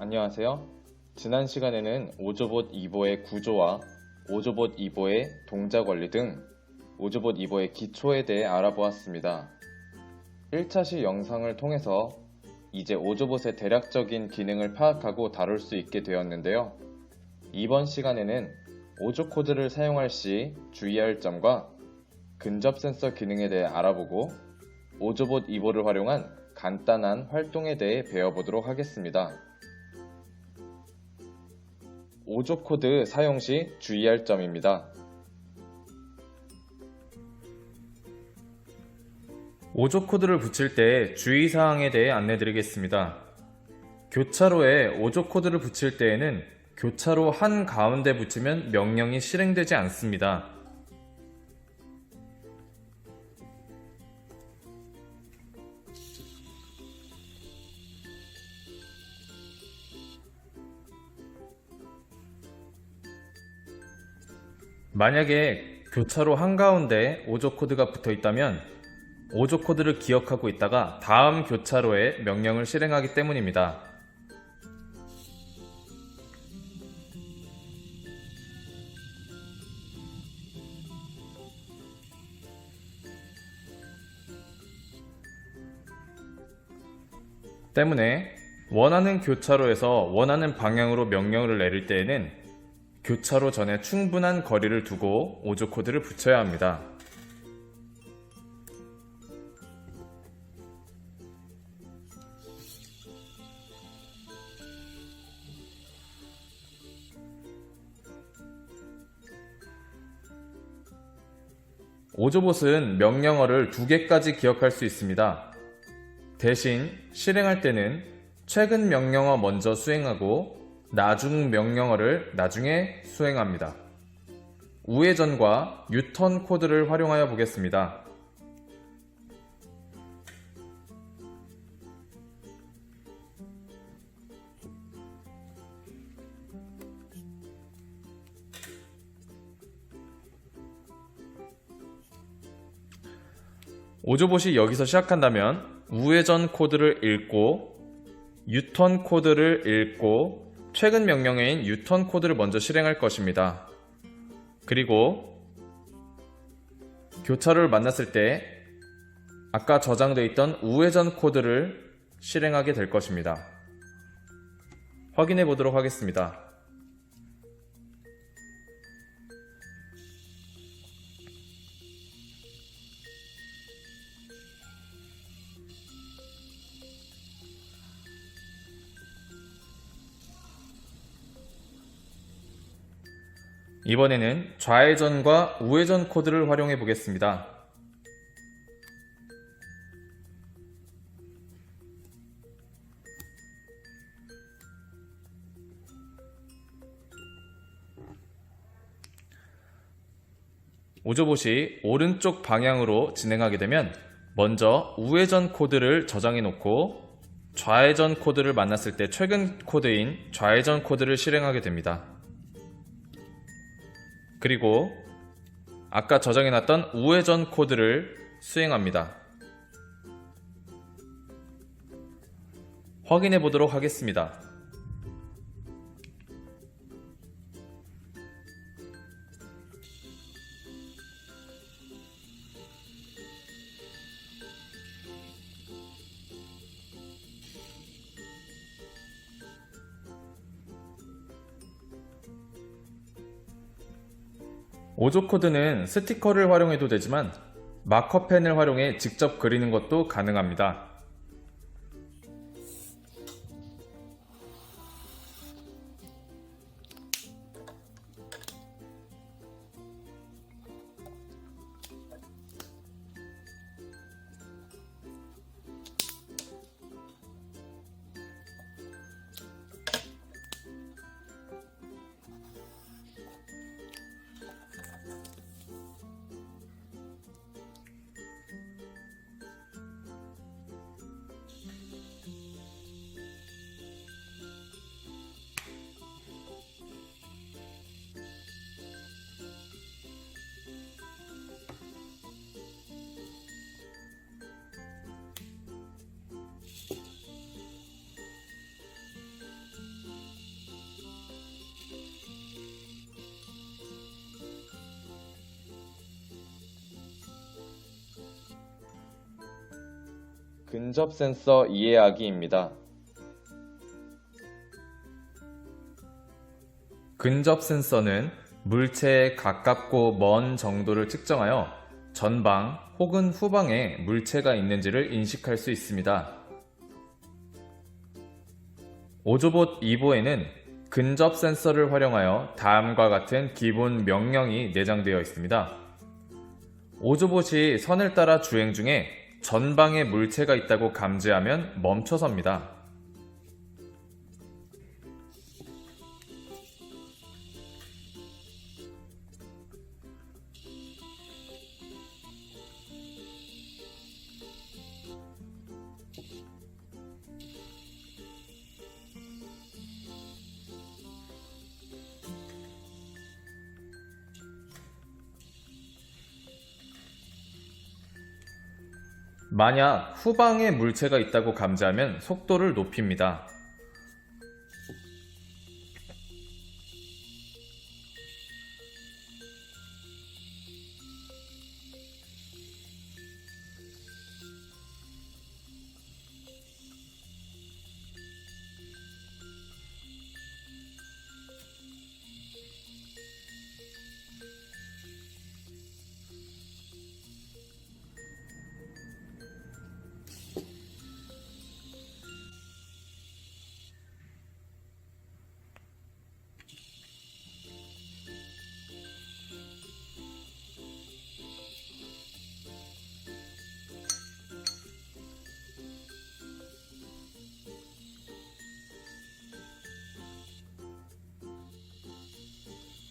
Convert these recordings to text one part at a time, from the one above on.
안녕하세요. 지난 시간에는 오조봇 2보의 구조와 오조봇 2보의 동작 원리 등 오조봇 2보의 기초에 대해 알아보았습니다. 1차시 영상을 통해서 이제 오조봇의 대략적인 기능을 파악하고 다룰 수 있게 되었는데요. 이번 시간에는 오조 코드를 사용할 시 주의할 점과 근접 센서 기능에 대해 알아보고 오조봇 2보를 활용한 간단한 활동에 대해 배워보도록 하겠습니다. 오조 코드 사용 시 주의할 점입니다. 오조 코드를 붙일 때 주의사항에 대해 안내드리겠습니다. 교차로에 오조 코드를 붙일 때에는 교차로 한가운데 붙이면 명령이 실행되지 않습니다. 만약에 교차로 한가운데 오조 코드가 붙어 있다면 오조 코드를 기억하고 있다가 다음 교차로에 명령을 실행하기 때문입니다. 때문에 원하는 교차로에서 원하는 방향으로 명령을 내릴 때에는 교차로 전에 충분한 거리를 두고 오조 코드를 붙여야 합니다. 오조봇은 명령어를 2개까지 기억할 수 있습니다. 대신 실행할 때는 최근 명령어 먼저 수행하고 나중 명령어를 나중에 수행합니다. 우회전과 유턴 코드를 활용하여 보겠습니다. 오조봇이 여기서 시작한다면 우회전 코드를 읽고 유턴 코드를 읽고 최근 명령어인 유턴 코드를 먼저 실행할 것입니다. 그리고 교차로를 만났을 때 아까 저장되어 있던 우회전 코드를 실행하게 될 것입니다. 확인해 보도록 하겠습니다. 이번에는 좌회전과 우회전 코드를 활용해 보겠습니다. 오조봇이 오른쪽 방향으로 진행하게 되면 먼저 우회전 코드를 저장해 놓고 좌회전 코드를 만났을 때 최근 코드인 좌회전 코드를 실행하게 됩니다. 그리고 아까 저장해놨던 우회전 코드를 수행합니다. 확인해 보도록 하겠습니다. 오조 코드는 스티커를 활용해도 되지만 마커펜을 활용해 직접 그리는 것도 가능합니다. 근접 센서 이해하기입니다. 근접 센서는 물체에 가깝고 먼 정도를 측정하여 전방 혹은 후방에 물체가 있는지를 인식할 수 있습니다. 오조봇 2보에는 근접 센서를 활용하여 다음과 같은 기본 명령이 내장되어 있습니다. 오조봇이 선을 따라 주행 중에 전방에 물체가 있다고 감지하면 멈춰섭니다. 만약 후방에 물체가 있다고 감지하면 속도를 높입니다.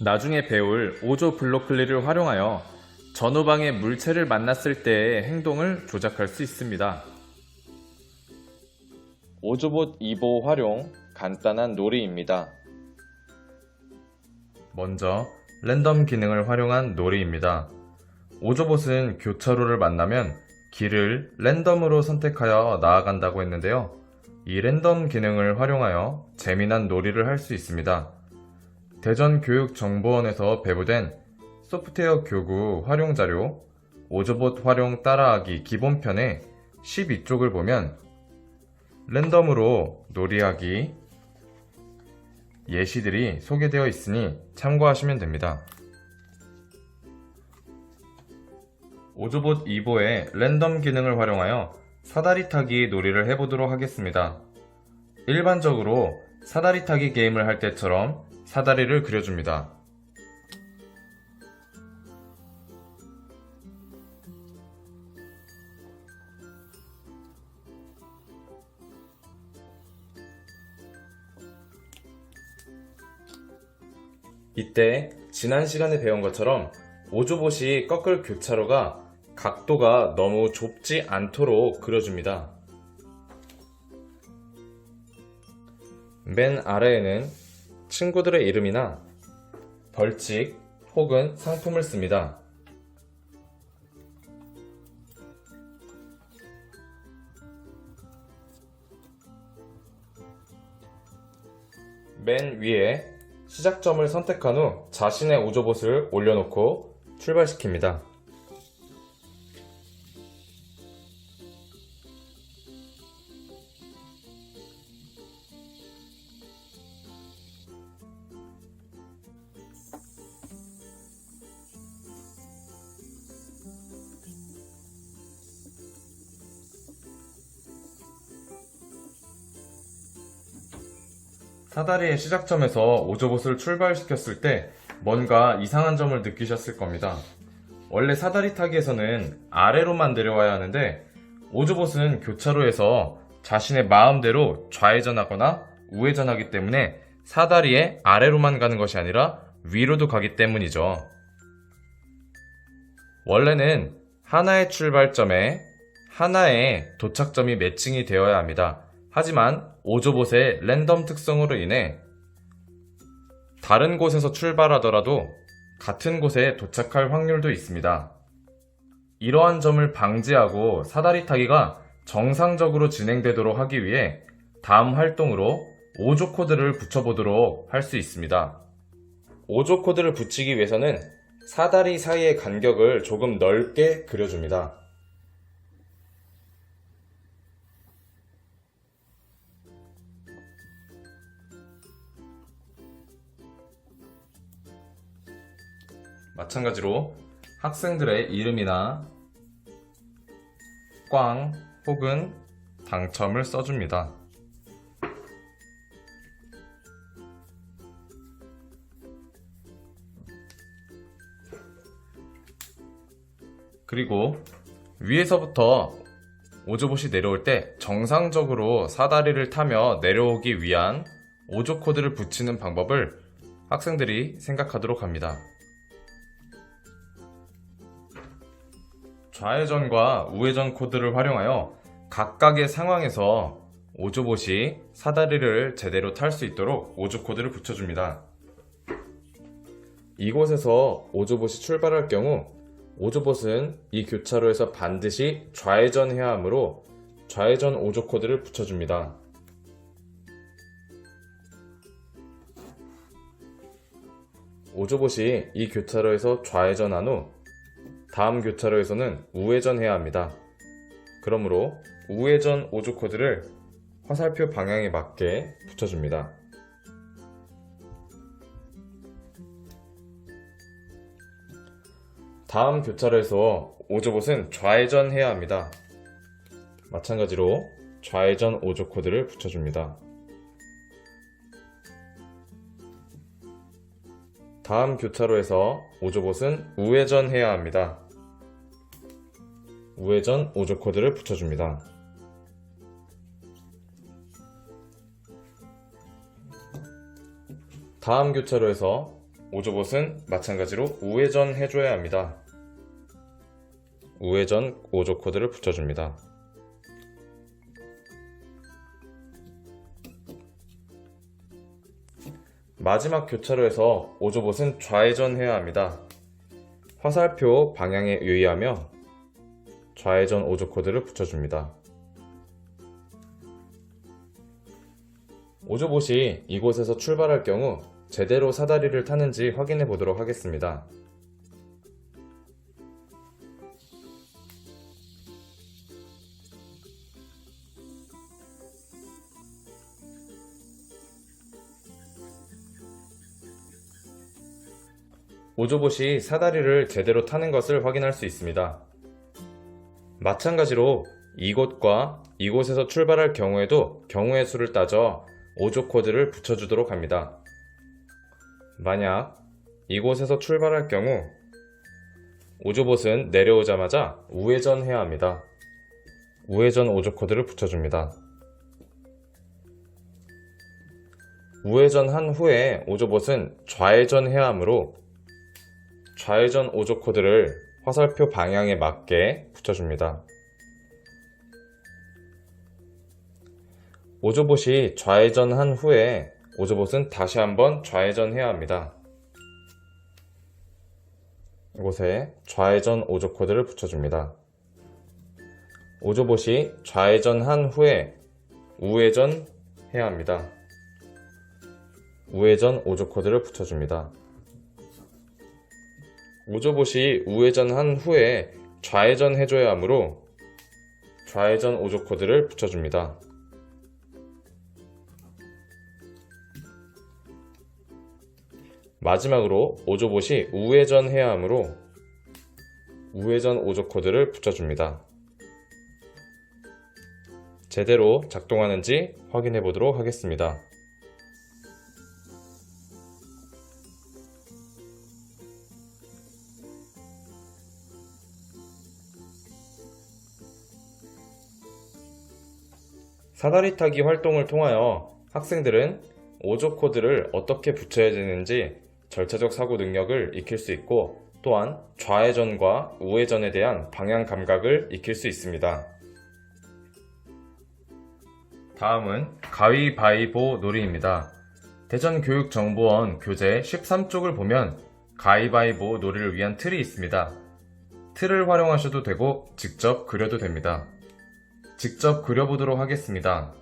나중에 배울 오조 블로클리를 활용하여 전후방의 물체를 만났을 때의 행동을 조작할 수 있습니다. 오조봇 2보 활용 간단한 놀이입니다. 먼저 랜덤 기능을 활용한 놀이입니다. 오조봇은 교차로를 만나면 길을 랜덤으로 선택하여 나아간다고 했는데요. 이 랜덤 기능을 활용하여 재미난 놀이를 할 수 있습니다. 대전교육정보원에서 배부된 소프트웨어 교구 활용 자료 오조봇 활용 따라하기 기본편의 12쪽을 보면 랜덤으로 놀이하기 예시들이 소개되어 있으니 참고하시면 됩니다. 오조봇 2보의 랜덤 기능을 활용하여 사다리 타기 놀이를 해보도록 하겠습니다. 일반적으로 사다리 타기 게임을 할 때처럼 사다리를 그려줍니다. 이때 지난 시간에 배운 것처럼 오조봇이 꺾을 교차로가 각도가 너무 좁지 않도록 그려줍니다. 맨 아래에는 친구들의 이름이나 벌칙 혹은 상품을 씁니다. 맨 위에 시작점을 선택한 후 자신의 오조봇을 올려놓고 출발시킵니다. 사다리의 시작점에서 오조봇을 출발시켰을 때 뭔가 이상한 점을 느끼셨을 겁니다. 원래 사다리 타기에서는 아래로만 내려와야 하는데 오조봇은 교차로에서 자신의 마음대로 좌회전하거나 우회전하기 때문에 사다리의 아래로만 가는 것이 아니라 위로도 가기 때문이죠. 원래는 하나의 출발점에 하나의 도착점이 매칭이 되어야 합니다. 하지만 오조봇의 랜덤 특성으로 인해 다른 곳에서 출발하더라도 같은 곳에 도착할 확률도 있습니다. 이러한 점을 방지하고 사다리 타기가 정상적으로 진행되도록 하기 위해 다음 활동으로 오조 코드를 붙여보도록 할 수 있습니다. 오조 코드를 붙이기 위해서는 사다리 사이의 간격을 조금 넓게 그려줍니다. 마찬가지로 학생들의 이름이나 꽝 혹은 당첨을 써줍니다. 그리고 위에서부터 오조봇이 내려올 때 정상적으로 사다리를 타며 내려오기 위한 오조 코드를 붙이는 방법을 학생들이 생각하도록 합니다. 좌회전과 우회전 코드를 활용하여 각각의 상황에서 오조봇이 사다리를 제대로 탈 수 있도록 오조 코드를 붙여줍니다. 이곳에서 오조봇이 출발할 경우 오조봇은 이 교차로에서 반드시 좌회전해야 하므로 좌회전 오조 코드를 붙여줍니다. 오조봇이 이 교차로에서 좌회전한 후 다음 교차로에서는 우회전해야 합니다. 그러므로 우회전 오조 코드를 화살표 방향에 맞게 붙여줍니다. 다음 교차로에서 오조봇은 좌회전해야 합니다. 마찬가지로 좌회전 오조 코드를 붙여줍니다. 다음 교차로에서 오조봇은 우회전해야 합니다. 우회전 오조 코드를 붙여줍니다. 다음 교차로에서 오조봇은 마찬가지로 우회전 해줘야 합니다. 우회전 오조 코드를 붙여줍니다. 마지막 교차로에서 오조봇은 좌회전해야 합니다. 화살표 방향에 유의하며 좌회전 오조 코드를 붙여줍니다. 오조봇이 이곳에서 출발할 경우 제대로 사다리를 타는지 확인해 보도록 하겠습니다. 오조봇이 사다리를 제대로 타는 것을 확인할 수 있습니다. 마찬가지로 이곳과 이곳에서 출발할 경우에도 경우의 수를 따져 오조 코드를 붙여주도록 합니다. 만약 이곳에서 출발할 경우 오조봇은 내려오자마자 우회전해야 합니다. 우회전 오조 코드를 붙여줍니다. 우회전한 후에 오조봇은 좌회전해야 하므로 좌회전 오조 코드를 화살표 방향에 맞게 붙여줍니다. 오조봇이 좌회전한 후에 오조봇은 다시 한번 좌회전해야 합니다. 이곳에 좌회전 오조 코드를 붙여줍니다. 오조봇이 좌회전한 후에 우회전해야 합니다. 우회전 오조 코드를 붙여줍니다. 오조봇이 우회전한 후에 좌회전해줘야 하므로 좌회전 오조 코드를 붙여줍니다. 마지막으로 오조봇이 우회전해야 하므로 우회전 오조 코드를 붙여줍니다. 제대로 작동하는지 확인해 보도록 하겠습니다. 사다리 타기 활동을 통하여 학생들은 오조 코드를 어떻게 붙여야 되는지 절차적 사고 능력을 익힐 수 있고 또한 좌회전과 우회전에 대한 방향 감각을 익힐 수 있습니다. 다음은 가위바위보 놀이입니다. 대전교육정보원 교재 13쪽을 보면 가위바위보 놀이를 위한 틀이 있습니다. 틀을 활용하셔도 되고 직접 그려도 됩니다. 직접 그려보도록 하겠습니다.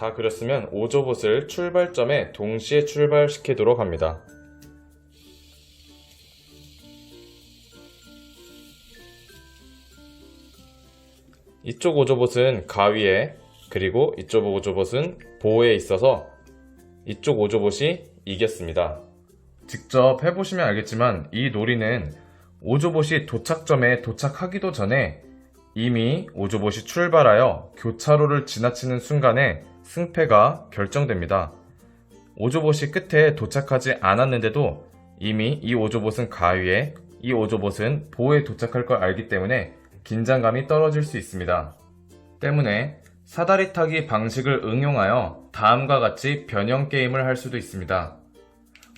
다 그렸으면 오조봇을 출발점에 동시에 출발시키도록 합니다. 이쪽 오조봇은 가위에, 그리고 이쪽 오조봇은 보에 있어서 이쪽 오조봇이 이겼습니다. 직접 해보시면 알겠지만 이 놀이는 오조봇이 도착점에 도착하기도 전에 이미 오조봇이 출발하여 교차로를 지나치는 순간에 승패가 결정됩니다. 오조봇이 끝에 도착하지 않았는데도 이미 이 오조봇은 가위에, 이 오조봇은 보에 도착할 걸 알기 때문에 긴장감이 떨어질 수 있습니다. 때문에 사다리 타기 방식을 응용하여 다음과 같이 변형 게임을 할 수도 있습니다.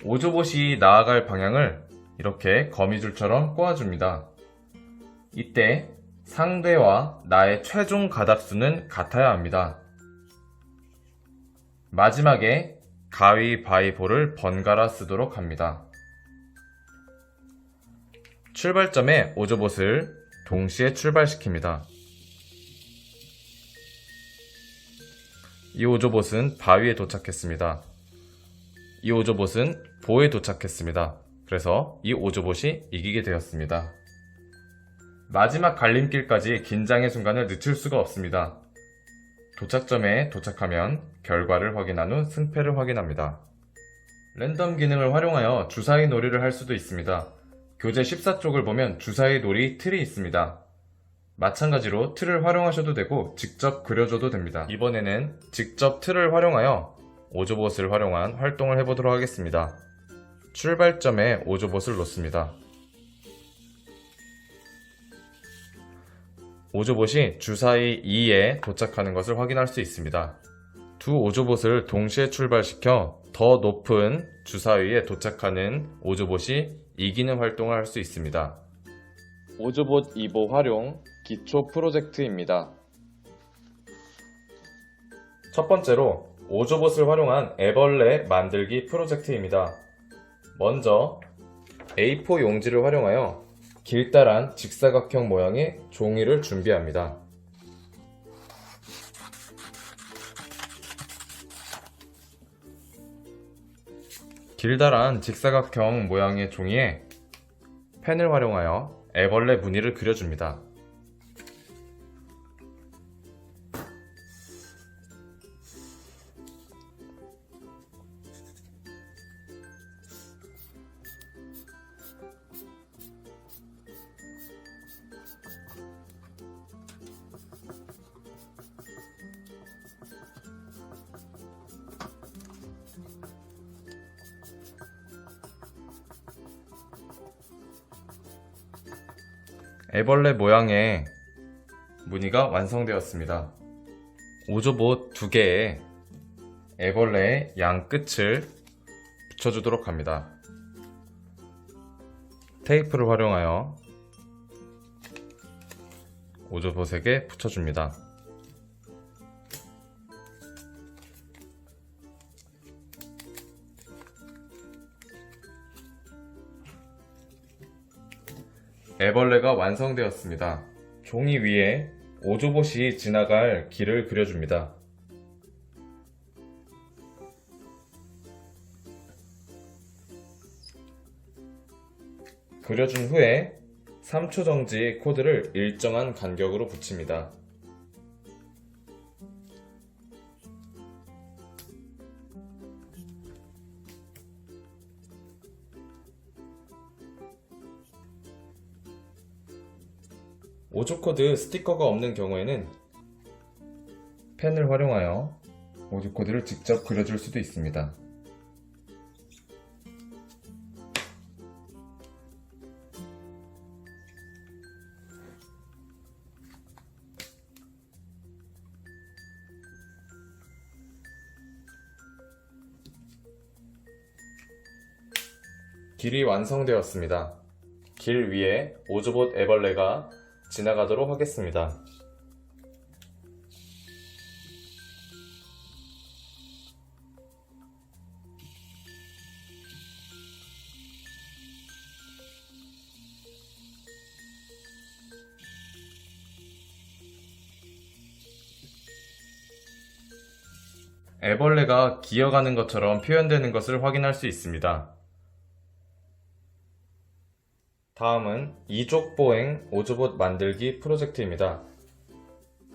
오조봇이 나아갈 방향을 이렇게 거미줄처럼 꼬아줍니다. 이때 상대와 나의 최종 가닥수는 같아야 합니다. 마지막에 가위바위보를 번갈아 쓰도록 합니다. 출발점에 오조봇을 동시에 출발시킵니다. 이 오조봇은 바위에 도착했습니다. 이 오조봇은 보에 도착했습니다. 그래서 이 오조봇이 이기게 되었습니다. 마지막 갈림길까지 긴장의 순간을 늦출 수가 없습니다. 도착점에 도착하면 결과를 확인한 후 승패를 확인합니다. 랜덤 기능을 활용하여 주사위 놀이를 할 수도 있습니다. 교재 14쪽을 보면 주사위 놀이 틀이 있습니다. 마찬가지로 틀을 활용하셔도 되고 직접 그려줘도 됩니다. 이번에는 직접 틀을 활용하여 오조봇을 활용한 활동을 해보도록 하겠습니다. 출발점에 오조봇을 놓습니다. 오조봇이 주사위 2에 도착하는 것을 확인할 수 있습니다. 두 오조봇을 동시에 출발시켜 더 높은 주사위에 도착하는 오조봇이 이기는 활동을 할 수 있습니다. 오조봇 2보 활용 기초 프로젝트입니다. 첫 번째로 오조봇을 활용한 애벌레 만들기 프로젝트입니다. 먼저 A4 용지를 활용하여 길다란 직사각형 모양의 종이를 준비합니다. 길다란 직사각형 모양의 종이에 펜을 활용하여 애벌레 무늬를 그려줍니다. 애벌레 모양의 무늬가 완성되었습니다. 오조봇 2개에 애벌레의 양 끝을 붙여주도록 합니다. 테이프를 활용하여 오조봇에게 붙여줍니다. 애벌레가 완성되었습니다. 종이 위에 오조봇이 지나갈 길을 그려줍니다. 그려준 후에 3초 정지 코드를 일정한 간격으로 붙입니다. 오조코드 스티커가 없는 경우에는 펜을 활용하여 오조코드를 직접 그려줄 수도 있습니다. 길이 완성되었습니다. 길 위에 오조봇 애벌레가 지나가도록 하겠습니다. 애벌레가 기어가는 것처럼 표현되는 것을 확인할 수 있습니다. 다음은 이족보행 오조봇 만들기 프로젝트입니다.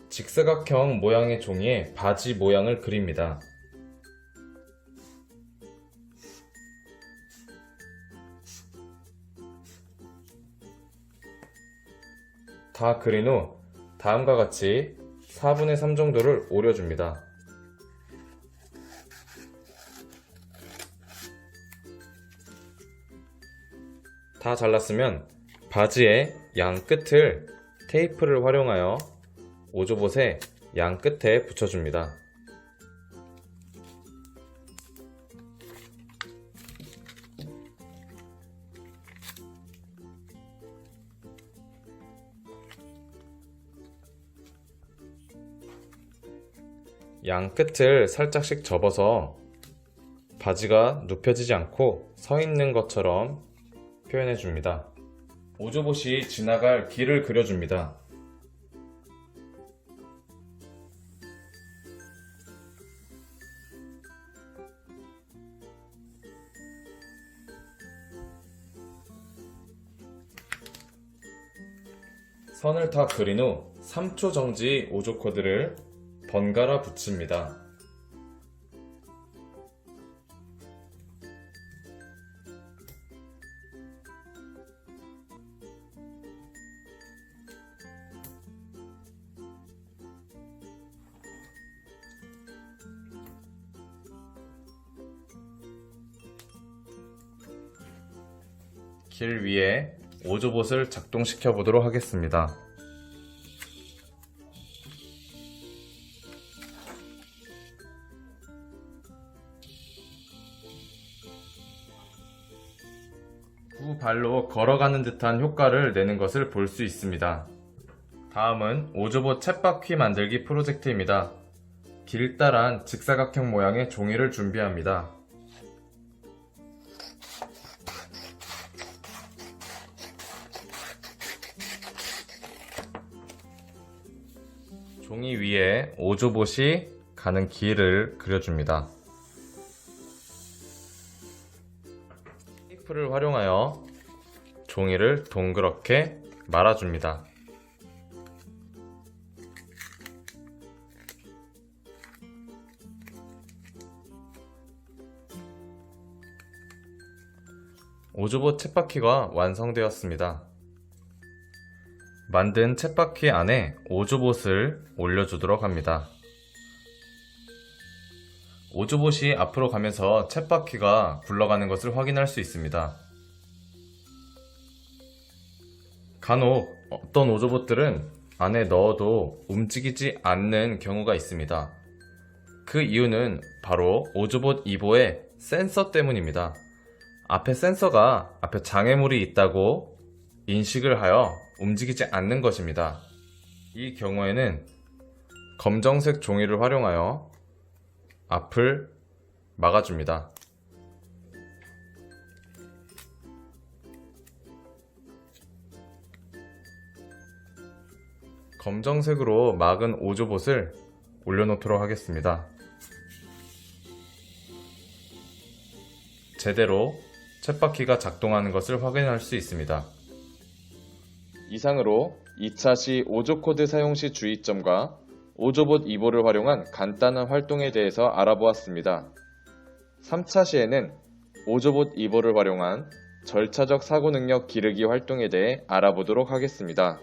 직사각형 모양의 종이에 바지 모양을 그립니다. 다 그린 후 다음과 같이 4분의 3 정도를 오려줍니다. 다 잘랐으면 바지의 양 끝을 테이프를 활용하여 오조봇의 양 끝에 붙여줍니다. 양 끝을 살짝씩 접어서 바지가 눕혀지지 않고 서 있는 것처럼 표현해 줍니다. 오조봇이 지나갈 길을 그려줍니다. 선을 다 그린 후 3초 정지 오조 코드를 번갈아 붙입니다. 길 위에 오조봇을 작동시켜 보도록 하겠습니다. 두 발로 걸어가는 듯한 효과를 내는 것을 볼 수 있습니다. 다음은 오조봇 쳇바퀴 만들기 프로젝트입니다. 길다란 직사각형 모양의 종이를 준비합니다. 종이 위에 오조봇이 가는 길을 그려줍니다. 테이프를 활용하여 종이를 동그랗게 말아줍니다. 오조봇 쳇바퀴가 완성되었습니다. 만든 쳇바퀴 안에 오조봇을 올려주도록 합니다. 오조봇이 앞으로 가면서 쳇바퀴가 굴러가는 것을 확인할 수 있습니다. 간혹 어떤 오조봇들은 안에 넣어도 움직이지 않는 경우가 있습니다. 그 이유는 바로 오조봇 2보의 센서 때문입니다. 앞에 장애물이 있다고 인식을 하여 움직이지 않는 것입니다. 이 경우에는 검정색 종이를 활용하여 앞을 막아줍니다. 검정색으로 막은 오조봇을 올려놓도록 하겠습니다. 제대로 쳇바퀴가 작동하는 것을 확인할 수 있습니다. 이상으로 2차 시 오조코드 사용 시 주의점과 오조봇 2보를 활용한 간단한 활동에 대해서 알아보았습니다. 3차 시에는 오조봇 2보를 활용한 절차적 사고 능력 기르기 활동에 대해 알아보도록 하겠습니다.